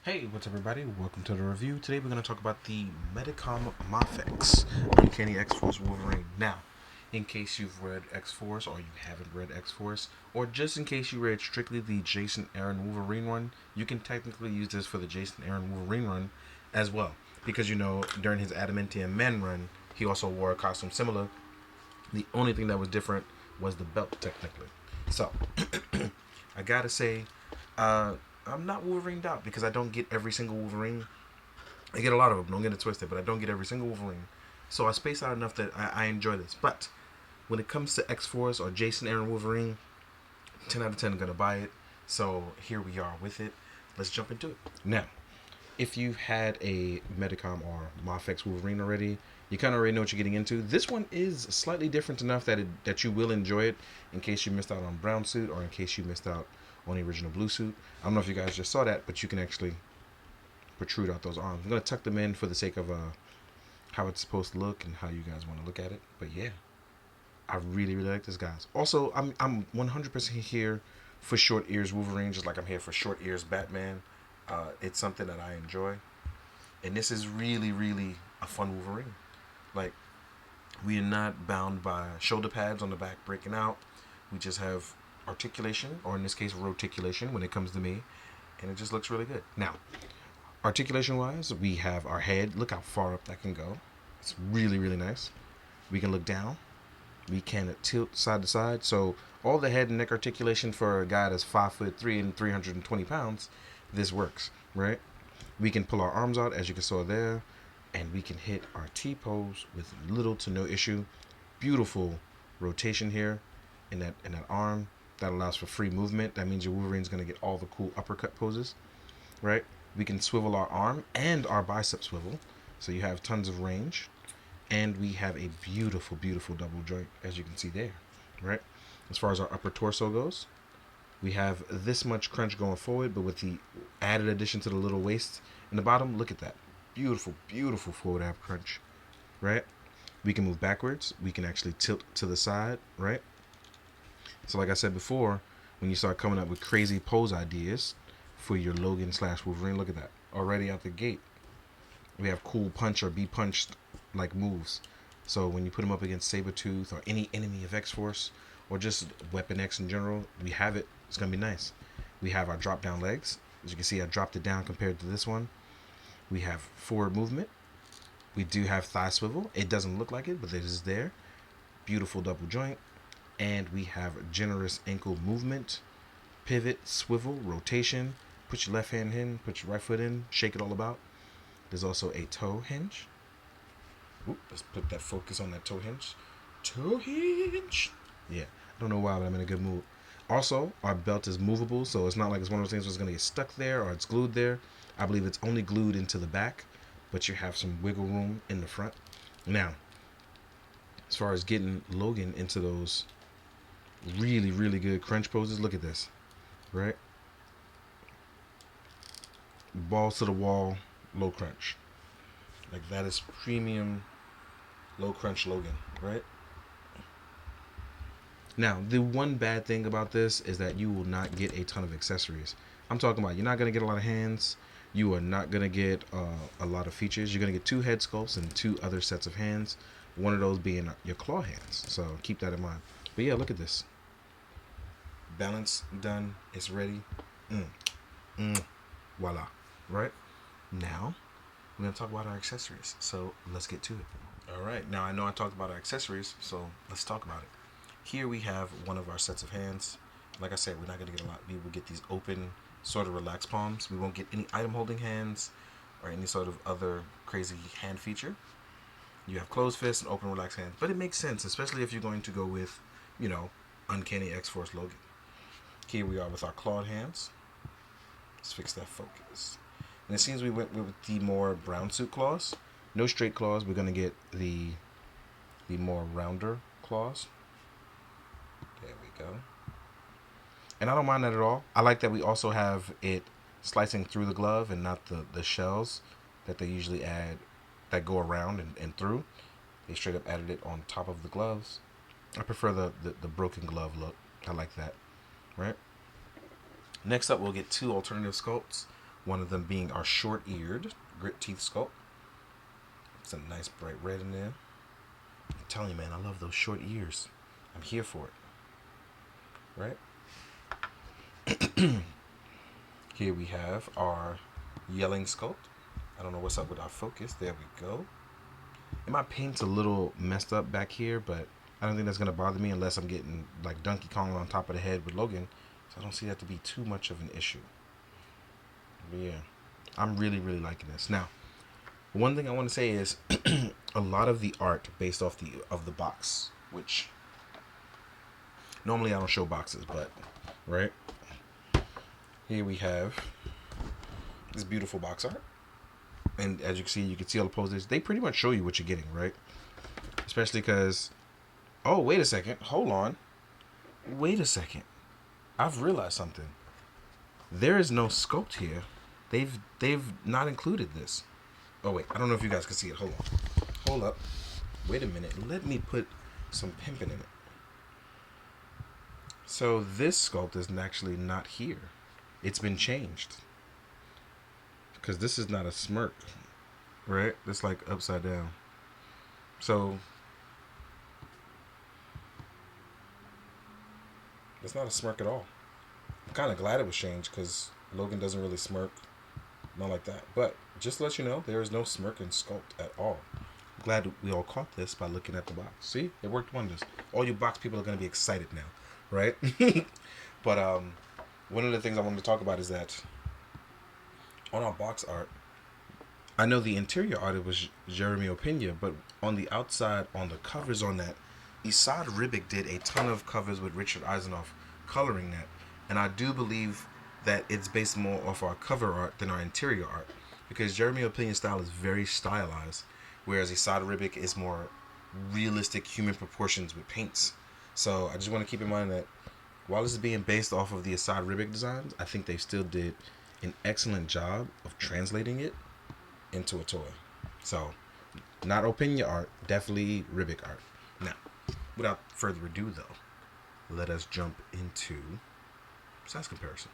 Hey, what's up, everybody? Welcome to the review. Today we're going to talk about the Medicom Mafex Uncanny X-Force Wolverine. Now, in case you've read X-Force or you haven't read X-Force, or just in case you read strictly the Jason Aaron Wolverine run, you can technically use this for the Jason Aaron Wolverine run as well. Because, during his Adamantium Men run, he also wore a costume similar. The only thing that was different was the belt, technically. So, I gotta say, uh, I'm not Wolverined out because I don't get every single Wolverine. I get a lot of them, don't get it twisted, but I don't get every single Wolverine. So I space out enough that I enjoy this. But when it comes to X-Force or Jason Aaron Wolverine, 10 out of 10 gonna buy it. So here we are with it. Let's jump into it. Now, if you've had a Medicom or Mafex Wolverine already, you kind of already know what you're getting into. This one is slightly different enough that you will enjoy it in case you missed out on brown suit or in case you missed out on the original blue suit. I don't know if you guys just saw that, but you can actually protrude out those arms. I'm going to tuck them in for the sake of how it's supposed to look and how you guys want to look at it. But yeah, I really, really like this, guys. Also, I'm 100% here for short ears Wolverine, just like I'm here for short ears Batman. It's something that I enjoy. And this is really, really a fun Wolverine. Like, we are not bound by shoulder pads on the back breaking out. We just have articulation, or in this case, roticulation when it comes to me. And it just looks really good. Now, articulation wise, we have our head. Look how far up that can go. It's really, really nice. We can look down. We can tilt side to side. So, all the head and neck articulation for a guy that's 5'3" and 320 pounds, this works, right? We can pull our arms out, as you can saw there, and we can hit our T-pose with little to no issue. Beautiful rotation here in that arm. That allows for free movement. That means your Wolverine's going to get all the cool uppercut poses, right? We can swivel our arm and our bicep swivel, so you have tons of range. And we have a beautiful, beautiful double joint, as you can see there, right? As far as our upper torso goes, we have this much crunch going forward, but with the added addition to the little waist in the bottom, look at that. Beautiful, beautiful forward ab crunch, right? We can move backwards. We can actually tilt to the side, right? So like I said before, when you start coming up with crazy pose ideas for your Logan / Wolverine, look at that. Already out the gate, we have cool punch or be punched like moves. So when you put them up against Sabretooth or any enemy of X-Force or just Weapon X in general, we have it. It's going to be nice. We have our drop down legs. As you can see, I dropped it down compared to this one. We have forward movement. We do have thigh swivel. It doesn't look like it, but it is there. Beautiful double joint. And we have generous ankle movement, pivot, swivel, rotation. Put your left hand in, put your right foot in, shake it all about. There's also a toe hinge. Ooh, let's put that focus on that toe hinge. Toe hinge. Yeah, I don't know why, but I'm in a good mood. Also, our belt is movable, so it's not like it's one of those things where it's going to get stuck there or it's glued there. I believe it's only glued into the back, but you have some wiggle room in the front. Now, as far as getting Logan into those really, really good crunch poses, look at this, right? Balls to the wall, low crunch. Like, that is premium low crunch Logan, right? Now, the one bad thing about this is that you will not get a ton of accessories. I'm talking about you're not going to get a lot of hands. You are not going to get a lot of features. You're going to get 2 head sculpts and 2 other sets of hands. One of those being your claw hands. So keep that in mind. But yeah, look at this. Balance done. It's ready. Voila. Right? Now, we're going to talk about our accessories. So let's get to it. All right. Now, I know I talked about our accessories, so let's talk about it. Here we have one of our sets of hands. Like I said, we're not going to get a lot. We will get these open, sort of relaxed palms. We won't get any item holding hands or any sort of other crazy hand feature. You have closed fists and open, relaxed hands. But it makes sense, especially if you're going to go with, Uncanny X-Force Logan. Here we are with our clawed hands. Let's fix that focus. And it seems we went with the more brown suit claws. No straight claws. We're going to get the more rounder claws. There we go. And I don't mind that at all. I like that we also have it slicing through the glove and not the shells that they usually add that go around and through. They straight up added it on top of the gloves. I prefer the broken glove look. I like that. Right? Next up, we'll get 2 alternative sculpts. One of them being our short-eared grit teeth sculpt. It's a nice bright red in there. I'm telling you, man, I love those short ears. I'm here for it. Right? Here we have our yelling sculpt. I don't know what's up with our focus. There we go. And my paint's a little messed up back here, but I don't think that's going to bother me unless I'm getting like Donkey Kong on top of the head with Logan. So I don't see that to be too much of an issue. But yeah, I'm really, really liking this. Now, one thing I want to say is a lot of the art based off the box, which normally I don't show boxes, but right here we have this beautiful box art. And as you can see all the poses. They pretty much show you what you're getting, right? Especially because, oh, wait a second. Hold on. Wait a second. I've realized something. There is no sculpt here. They've not included this. Oh, wait. I don't know if you guys can see it. Hold on. Hold up. Wait a minute. Let me put some pimping in it. So this sculpt is actually not here. It's been changed. Because this is not a smirk, right? It's like upside down. So it's not a smirk at all. I'm kind of glad it was changed because Logan doesn't really smirk, not like that. But just to let you know, there is no smirk in sculpt at all. I'm glad we all caught this by looking at the box. See, it worked wonders. All you box people are going to be excited now, right? But one of the things I wanted to talk about is that on our box art, I know the interior art, it was Jeremy Opeña, but on the outside, on the covers on that, Esad Ribic did a ton of covers with Richard Eisenoff coloring that. And I do believe that it's based more off our cover art than our interior art. Because Jeremy Opeña's style is very stylized, whereas Esad Ribic is more realistic human proportions with paints. So I just want to keep in mind that while this is being based off of the Esad Ribic designs, I think they still did an excellent job of translating it into a toy. So, not Opeña art, definitely Ribic art. Now, without further ado though, let us jump into size comparison.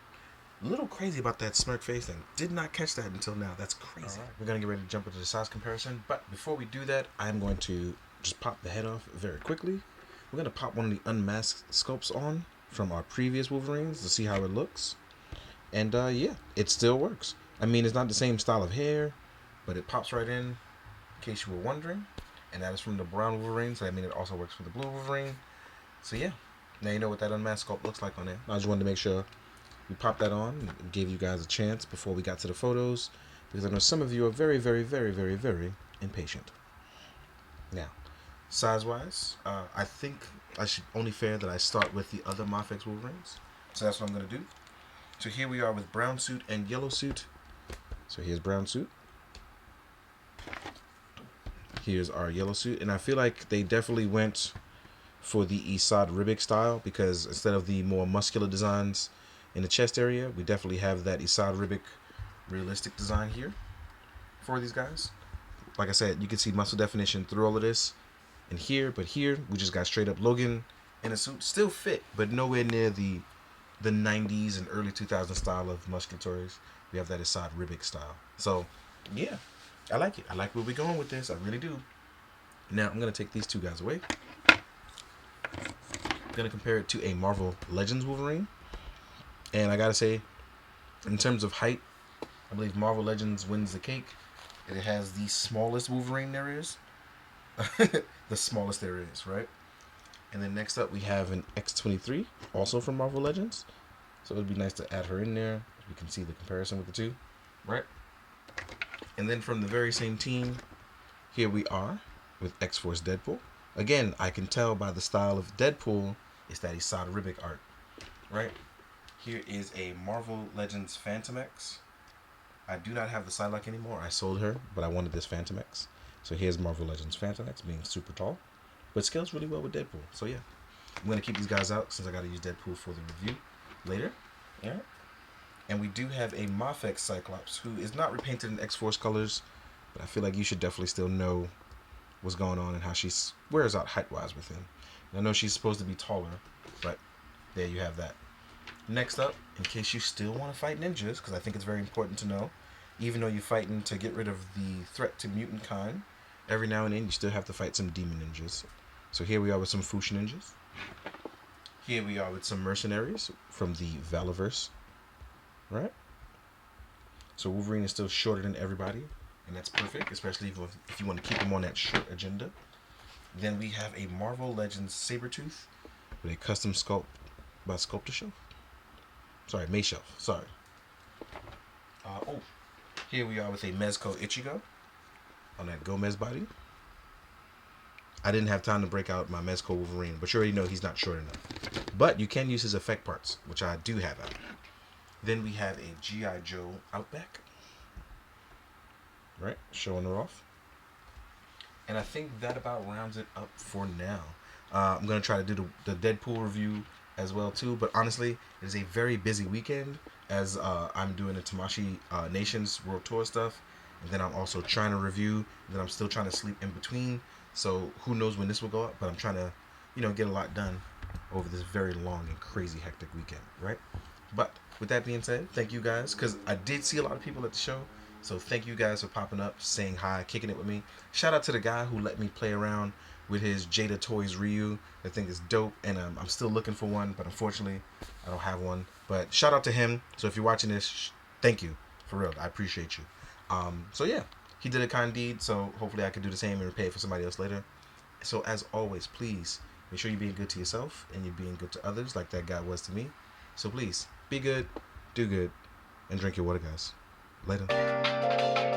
A little crazy about that smirk face and did not catch that until now. That's crazy. All right, we're going to get ready to jump into the size comparison, but before we do that, I'm going to just pop the head off very quickly. We're going to pop one of the unmasked sculpts on from our previous Wolverines to see how it looks. And yeah, it still works. I mean, it's not the same style of hair, but it pops right in case you were wondering. And that is from the brown Wolverine, so I mean it also works for the blue Wolverine. So yeah, now you know what that unmasked sculpt looks like on there. I just wanted to make sure we popped that on and gave you guys a chance before we got to the photos, because I know some of you are very, very, very, very, very impatient. Now, size-wise, I think I should only fair that I start with the other Mafex Wolverines. So that's what I'm going to do. So here we are with brown suit and yellow suit. So here's brown suit. Here's our yellow suit. And I feel like they definitely went for the Esad Ribic style, because instead of the more muscular designs in the chest area, we definitely have that Esad Ribic realistic design here for these guys. Like I said, you can see muscle definition through all of this and here, but here we just got straight up Logan in a suit. Still fit, but nowhere near the 90s and early 2000s style of musculatories. We have that Esad Ribic style. So, yeah, I like it. I like where we're going with this. I really do. Now, I'm going to take these two guys away. I'm going to compare it to a Marvel Legends Wolverine. And I got to say, in terms of height, I believe Marvel Legends wins the cake. It has the smallest Wolverine there is. The smallest there is, right? And then next up, we have an X-23, also from Marvel Legends. So it would be nice to add her in there. You can see the comparison with the two, right? And then from the very same team, here we are with X-Force Deadpool. Again, I can tell by the style of Deadpool, it's that Esad Ribic art, right? Here is a Marvel Legends Phantom X. I do not have the Psylocke anymore. I sold her, but I wanted this Phantom X. So here's Marvel Legends Phantom X being super tall, but scales really well with Deadpool. So yeah, I'm going to keep these guys out since I got to use Deadpool for the review later. Yeah. And we do have a Mafex Cyclops, who is not repainted in X-Force colors, but I feel like you should definitely still know what's going on and how she wears out height-wise with him. And I know she's supposed to be taller, but there you have that. Next up, in case you still want to fight ninjas, because I think it's very important to know, even though you're fighting to get rid of the threat to mutant kind, every now and then you still have to fight some demon ninjas. So here we are with some Fuchsia ninjas. Here we are with some mercenaries from the Valaverse. Right? So Wolverine is still shorter than everybody, and that's perfect, especially if you want to keep him on that short agenda. Then we have a Marvel Legends Sabretooth with a custom sculpt by Sculptor Shelf. Sorry, May Shelf. Sorry. Here we are with a Mezco Ichigo on that Gomez body. I didn't have time to break out my Mezco Wolverine, but you already know he's not short enough. But you can use his effect parts, which I do have out. Then we have a G.I. Joe Outback. Right? Showing her off. And I think that about rounds it up for now. I'm going to try to do the Deadpool review as well too. But honestly, it is a very busy weekend as I'm doing the Tamashii Nations World Tour stuff. And then I'm also trying to review. And then I'm still trying to sleep in between. So who knows when this will go up. But I'm trying to, get a lot done over this very long and crazy hectic weekend. Right? But with that being said, thank you guys. Because I did see a lot of people at the show. So thank you guys for popping up, saying hi, kicking it with me. Shout out to the guy who let me play around with his Jada Toys Ryu. I think it's dope, and I'm still looking for one, but unfortunately, I don't have one. But shout out to him. So if you're watching this, thank you. For real, I appreciate you. So yeah, he did a kind deed, so hopefully I can do the same and repay it for somebody else later. So as always, please, make sure you're being good to yourself, and you're being good to others like that guy was to me. So please, be good, do good, and drink your water, guys. Later.